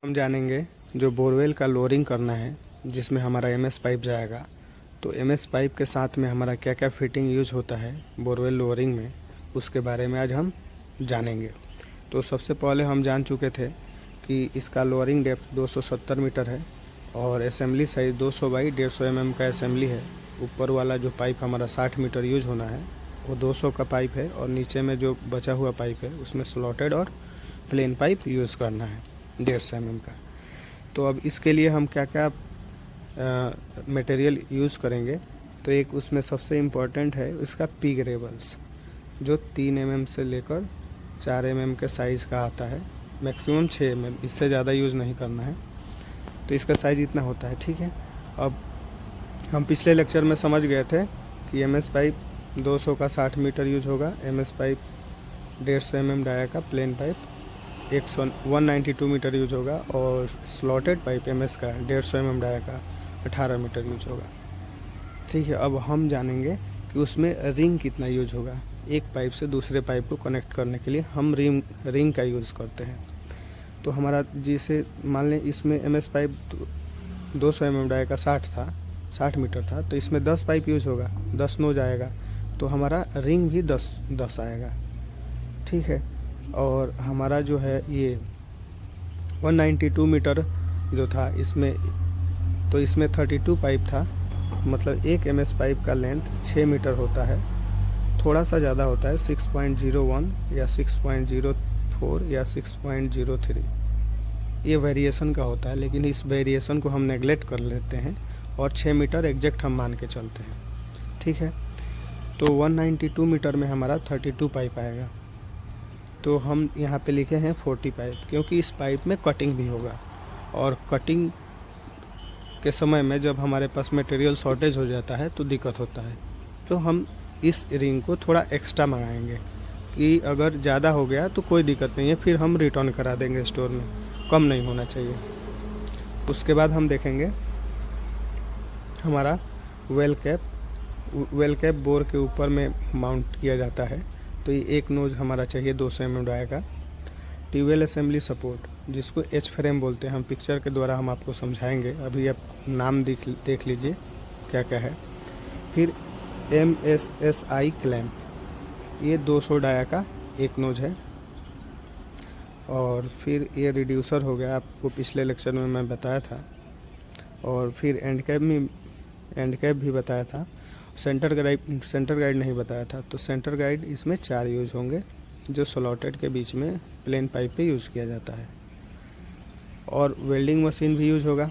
हम जानेंगे जो बोरवेल का लोअरिंग करना है जिसमें हमारा एमएस पाइप जाएगा। तो एमएस पाइप के साथ में हमारा क्या क्या फिटिंग यूज होता है बोरवेल लोअरिंग में, उसके बारे में आज हम जानेंगे। तो सबसे पहले हम जान चुके थे कि इसका लोअरिंग डेप्थ 270 मीटर है और असेंबली साइज 200 बाई 150 mm का असेंबली है। ऊपर वाला जो पाइप हमारा 60 मीटर यूज होना है वो 200 का पाइप है और नीचे में जो बचा हुआ पाइप है उसमें स्लॉटेड और प्लेन पाइप यूज़ करना है 150 mm का। तो अब इसके लिए हम क्या क्या मटेरियल यूज़ करेंगे, तो एक उसमें सबसे इम्पोर्टेंट है इसका पी ग्रेवल्स जो 3 mm से लेकर 4 mm के साइज़ का आता है, मैक्सिमम 6 mm, इससे ज़्यादा यूज़ नहीं करना है। तो इसका साइज़ इतना होता है, ठीक है। अब हम पिछले लेक्चर में समझ गए थे कि एमएस पाइप 200 का 60 मीटर यूज होगा, एमएस पाइप 150 mm डाया का प्लेन पाइप 192 मीटर यूज होगा और स्लॉटेड पाइप एमएस का 150 mm डाया का 18 मीटर यूज होगा, ठीक है। अब हम जानेंगे कि उसमें रिंग कितना यूज होगा। एक पाइप से दूसरे पाइप को कनेक्ट करने के लिए हम रिंग का यूज़ करते हैं। तो हमारा जैसे मान लें इसमें एमएस पाइप 200 mm डाया का 60 मीटर था, तो इसमें 10 पाइप यूज होगा, 10 नोज आएगा, तो हमारा रिंग भी 10 आएगा, ठीक है। और हमारा जो है ये 192 मीटर जो था इसमें, तो इसमें 32 पाइप था, मतलब एक एमएस पाइप का लेंथ 6 मीटर होता है, थोड़ा सा ज़्यादा होता है 6.01 या 6.04 या 6.03, ये वेरिएशन का होता है, लेकिन इस वेरिएशन को हम नेगलेक्ट कर लेते हैं और 6 मीटर एग्जैक्ट हम मान के चलते हैं, ठीक है। तो 192 मीटर में हमारा 32 पाइप आएगा, तो हम यहाँ पे लिखे हैं 40 पाइप, क्योंकि इस पाइप में कटिंग भी होगा और कटिंग के समय में जब हमारे पास मटेरियल शॉर्टेज हो जाता है तो दिक्कत होता है। तो हम इस रिंग को थोड़ा एक्स्ट्रा मंगाएंगे कि अगर ज़्यादा हो गया तो कोई दिक्कत नहीं है, फिर हम रिटर्न करा देंगे स्टोर में, कम नहीं होना चाहिए। उसके बाद हम देखेंगे हमारा वेल कैप बोर के ऊपर में माउंट किया जाता है, तो ये एक नोज हमारा चाहिए 200 mm डाया का। ट्यूबवेल असेंबली सपोर्ट जिसको एच फ्रेम बोलते हैं, हम पिक्चर के द्वारा हम आपको समझाएंगे, अभी आप नाम देख लीजिए क्या क्या है। फिर MSSI क्लैंप, ये 200 डाया का एक नोज है। और फिर ये रिड्यूसर हो गया, आपको पिछले लेक्चर में मैं बताया था। और फिर एंड कैप भी बताया था। सेंटर गाइड नहीं बताया था। तो सेंटर गाइड इसमें 4 यूज होंगे जो स्लॉटेड के बीच में प्लेन पाइप पे यूज़ किया जाता है। और वेल्डिंग मशीन भी यूज होगा।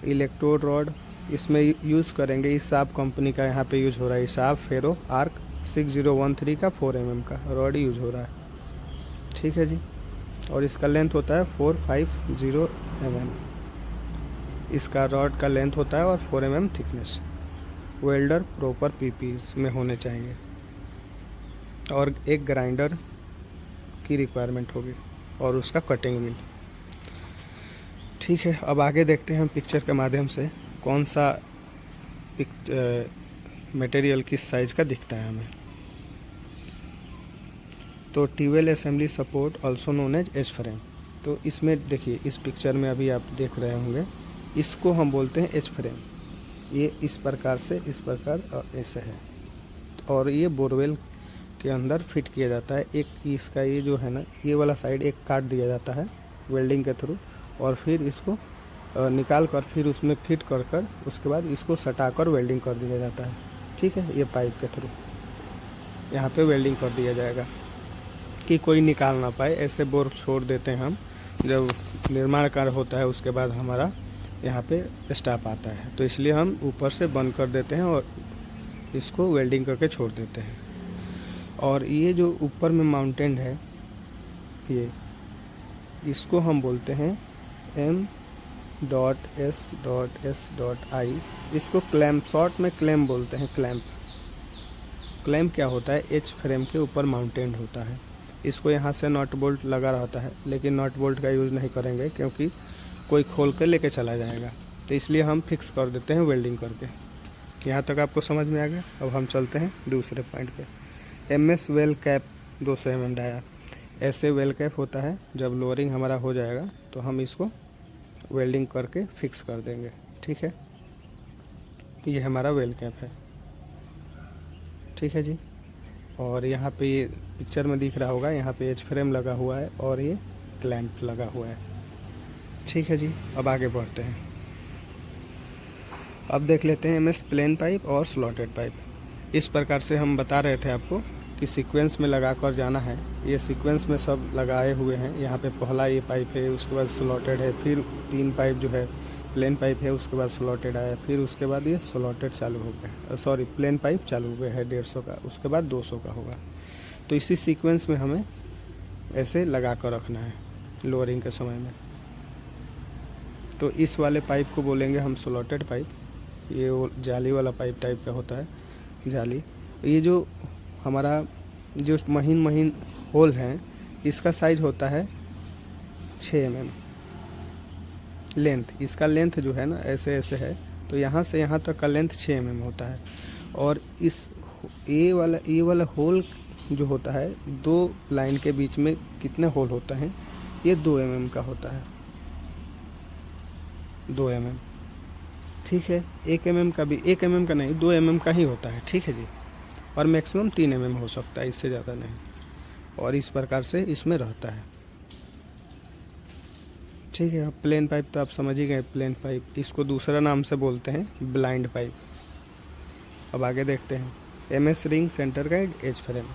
इलेक्ट्रोड रॉड इसमें यूज़ करेंगे, इसाब कंपनी का यहाँ पे यूज हो रहा है, इसाब फेरो आर्क 6013 का 4 mm का रॉड यूज हो रहा है, ठीक है जी। और इसका लेंथ होता है 450 mm, इसका रॉड का लेंथ होता है और 4 mm thickness. Welder proper PP में होने चाहिए और एक ग्राइंडर की रिक्वायरमेंट होगी और उसका कटिंग व्हील, ठीक है। अब आगे देखते हैं हम पिक्चर के माध्यम से कौन सा मटेरियल किस साइज़ का दिखता है हमें। तो tubewell assembly support also known as H frame, तो इसमें देखिए इस पिक्चर में अभी आप देख रहे होंगे, इसको हम बोलते हैं एच फ्रेम। ये इस प्रकार से, इस प्रकार और ऐसे है, और ये बोरवेल के अंदर फिट किया जाता है। एक इसका ये जो है ना, ये वाला साइड एक काट दिया जाता है वेल्डिंग के थ्रू, और फिर इसको निकाल कर फिर उसमें फिट कर उसके बाद इसको सटा कर वेल्डिंग कर दिया जाता है, ठीक है। ये पाइप के थ्रू यहाँ पे वेल्डिंग कर दिया जाएगा कि कोई निकाल ना पाए, ऐसे बोर छोड़ देते हैं हम। जब निर्माण कार्य होता है उसके बाद हमारा यहाँ पे स्टाफ आता है, तो इसलिए हम ऊपर से बंद कर देते हैं और इसको वेल्डिंग करके छोड़ देते हैं। और ये जो ऊपर में माउंटेन है, ये इसको हम बोलते हैं M.S.S.I, इसको क्लैम्प, शॉर्ट में क्लैम्प बोलते हैं। क्लैम्प क्या होता है, एच फ्रेम के ऊपर माउंटेन होता है। इसको यहाँ से नट बोल्ट लगा रहता है, लेकिन नट बोल्ट का यूज़ नहीं करेंगे क्योंकि कोई खोल कर लेके चला जाएगा, तो इसलिए हम फिक्स कर देते हैं वेल्डिंग करके। यहाँ तक आपको समझ में आ गया। अब हम चलते हैं दूसरे पॉइंट पे। MS well cap 200 mm dia, ऐसे वेल कैप होता है। जब लोअरिंग हमारा हो जाएगा तो हम इसको वेल्डिंग करके फिक्स कर देंगे। ठीक है, ये हमारा वेल कैप है। ठीक है जी। और यहाँ पे ये पिक्चर में दिख रहा होगा, यहाँ पे एच फ्रेम लगा हुआ है और ये क्लैंप लगा हुआ है। ठीक है जी, अब आगे बढ़ते हैं। अब देख लेते हैं एमएस प्लेन पाइप और स्लॉटेड पाइप। इस प्रकार से हम बता रहे थे आपको कि सीक्वेंस में लगा कर जाना है। ये सीक्वेंस में सब लगाए हुए हैं। यहाँ पे पहला ये पाइप है, उसके बाद स्लॉटेड है, फिर 3 पाइप जो है प्लेन पाइप है, उसके बाद स्लॉटेड आया, फिर उसके बाद ये स्लॉटेड चालू हो गया, सॉरी प्लेन पाइप चालू हुए है 150 का, उसके बाद 200 का होगा। तो इसी सीक्वेंस में हमें ऐसे लगा कर रखना है लोअरिंग के समय में। तो इस वाले पाइप को बोलेंगे हम स्लॉटेड पाइप। ये वो जाली वाला पाइप टाइप का होता है, जाली। ये जो हमारा जो महीन महीन होल है, इसका साइज होता है 6 mm लेंथ। इसका लेंथ जो है ना ऐसे ऐसे है, तो यहाँ से यहाँ तक का लेंथ 6 mm होता है। और इस ये वाला होल जो होता है, 2 लाइन के बीच में कितने होल होते हैं, ये 2 mm का होता है, 2 mm। ठीक है, 1 mm का भी, 1 mm का नहीं, 2 mm का ही होता है। ठीक है जी। और मैक्सिमम 3 mm हो सकता है, इससे ज़्यादा नहीं। और इस प्रकार से इसमें रहता है। ठीक है, प्लेन पाइप तो आप समझ ही गए, प्लेन पाइप। इसको दूसरा नाम से बोलते हैं ब्लाइंड पाइप। अब आगे देखते हैं MS ring, centre guide, H frame.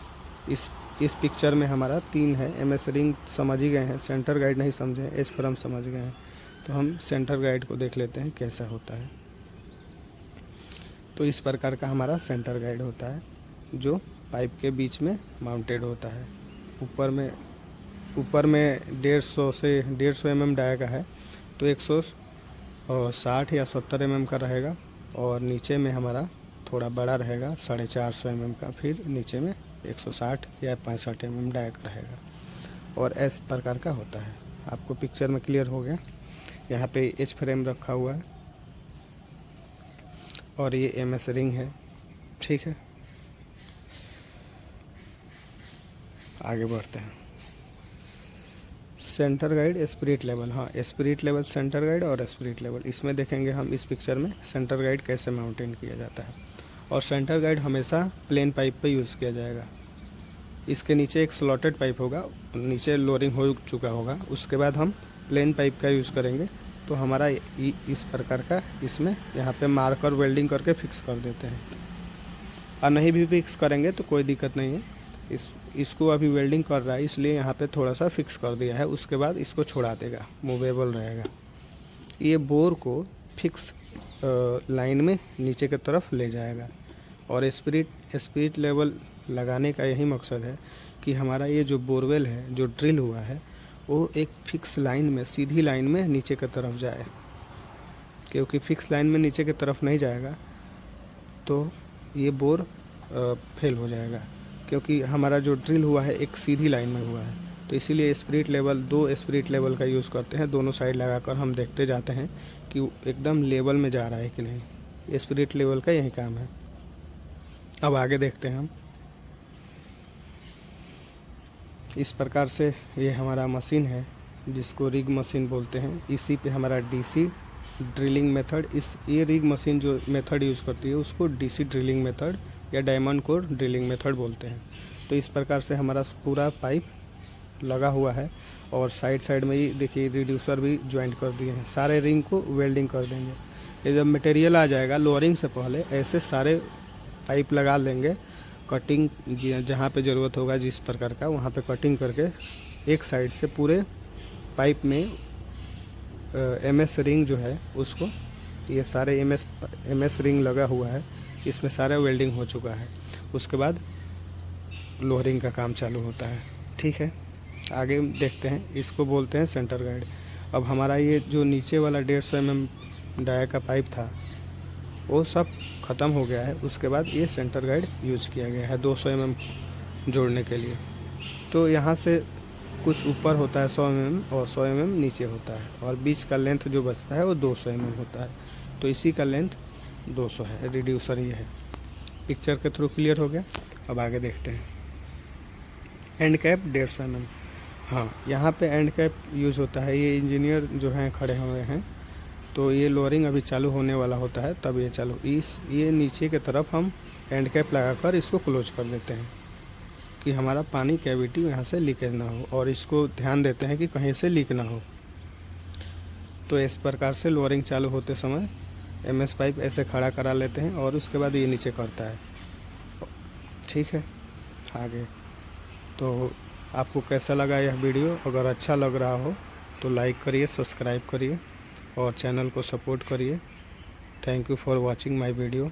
इस पिक्चर में हमारा 3 है। एमएस रिंग समझ ही गए हैं, सेंटर गाइड नहीं समझे, एज फ्रेम समझ गए हैं। तो हम सेंटर गाइड को देख लेते हैं कैसा होता है। तो इस प्रकार का हमारा सेंटर गाइड होता है, जो पाइप के बीच में माउंटेड होता है। ऊपर में 150 से 150 mm डाया का है, तो 160 या 70 mm का रहेगा। और नीचे में हमारा थोड़ा बड़ा रहेगा, 450 mm का। फिर नीचे में 160 या 65 mm डाया का रहेगा। और इस प्रकार का होता है। आपको पिक्चर में क्लियर हो गया। यहाँ पे एच फ्रेम रखा हुआ है और ये एमएस रिंग है। ठीक है, आगे बढ़ते हैं। Centre guide, spirit level. हाँ, स्पिरिट लेवल, सेंटर गाइड और स्पिरिट लेवल, इसमें देखेंगे हम इस पिक्चर में सेंटर गाइड कैसे माउंटेन किया जाता है। और सेंटर गाइड हमेशा प्लेन पाइप पे यूज़ किया जाएगा। इसके नीचे एक स्लॉटेड पाइप होगा, नीचे लोअरिंग हो चुका होगा, उसके बाद हम प्लेन पाइप का यूज़ करेंगे। तो हमारा इस प्रकार का इसमें यहाँ पे मार्कर वेल्डिंग करके फिक्स कर देते हैं। और नहीं भी फिक्स करेंगे तो कोई दिक्कत नहीं है। इसको अभी वेल्डिंग कर रहा है, इसलिए यहाँ पे थोड़ा सा फिक्स कर दिया है। उसके बाद इसको छोड़ा देगा, मूवेबल रहेगा। ये बोर को फिक्स लाइन में नीचे की तरफ ले जाएगा। और स्पिरिट लेवल लगाने का यही मकसद है कि हमारा ये जो बोरवेल है, जो ड्रिल हुआ है, वो एक फिक्स लाइन में, सीधी लाइन में नीचे की तरफ जाए। क्योंकि फिक्स लाइन में नीचे की तरफ नहीं जाएगा तो ये बोर फेल हो जाएगा। क्योंकि हमारा जो ड्रिल हुआ है एक सीधी लाइन में हुआ है, तो इसीलिए स्पिरिट लेवल, 2 स्पिरिट लेवल का यूज़ करते हैं। दोनों साइड लगाकर हम देखते जाते हैं कि एकदम लेवल में जा रहा है कि नहीं। स्पिरिट लेवल का यही काम है। अब आगे देखते हैं हम। इस प्रकार से ये हमारा मशीन है, जिसको रिग मशीन बोलते हैं। इसी पे हमारा डीसी ड्रिलिंग मेथड, ये रिग मशीन जो मेथड यूज़ करती है उसको डीसी ड्रिलिंग मेथड या डायमंड कोर ड्रिलिंग मेथड बोलते हैं। तो इस प्रकार से हमारा पूरा पाइप लगा हुआ है। और साइड में ही देखिए रिड्यूसर भी जॉइंट कर दिए हैं। सारे रिंग को वेल्डिंग कर देंगे। ये जब मटेरियल आ जाएगा लोअरिंग से पहले ऐसे सारे पाइप लगा लेंगे। कटिंग जहाँ पे ज़रूरत होगा जिस प्रकार का, वहाँ पे कटिंग करके एक साइड से पूरे पाइप में एमएस रिंग जो है उसको, ये सारे एमएस रिंग लगा हुआ है, इसमें सारा वेल्डिंग हो चुका है। उसके बाद लोअरिंग का काम चालू होता है। ठीक है, आगे देखते हैं। इसको बोलते हैं सेंटर गाइड। अब हमारा ये जो नीचे वाला 150 mm डाया का पाइप था वो सब ख़त्म हो गया है। उसके बाद ये सेंटर गाइड यूज किया गया है 200 mm जोड़ने के लिए। तो यहाँ से कुछ ऊपर होता है 100 mm और 100 mm नीचे होता है। और बीच का लेंथ जो बचता है वो 200 mm होता है। तो इसी का लेंथ 200 है। रिड्यूसर ये है। पिक्चर के थ्रू क्लियर हो गया। अब आगे देखते हैं। And cap 150 mm। हाँ, यहाँ पे एंड कैप यूज़ होता है। ये इंजीनियर जो हैं खड़े हुए हैं, तो ये लोअरिंग अभी चालू होने वाला होता है, तब ये चालू ये नीचे की तरफ हम एंड कैप लगाकर इसको क्लोज कर देते हैं कि हमारा पानी कैविटी यहाँ से लीकेज ना हो, और इसको ध्यान देते हैं कि कहीं से लीक ना हो। तो इस प्रकार से लोअरिंग चालू होते समय एमएस पाइप ऐसे खड़ा करा लेते हैं और उसके बाद ये नीचे करता है। ठीक है, आगे तो आपको कैसा लगा यह वीडियो? अगर अच्छा लग रहा हो तो लाइक करिए, सब्सक्राइब करिए और चैनल को सपोर्ट करिए। Thank you for watching my video.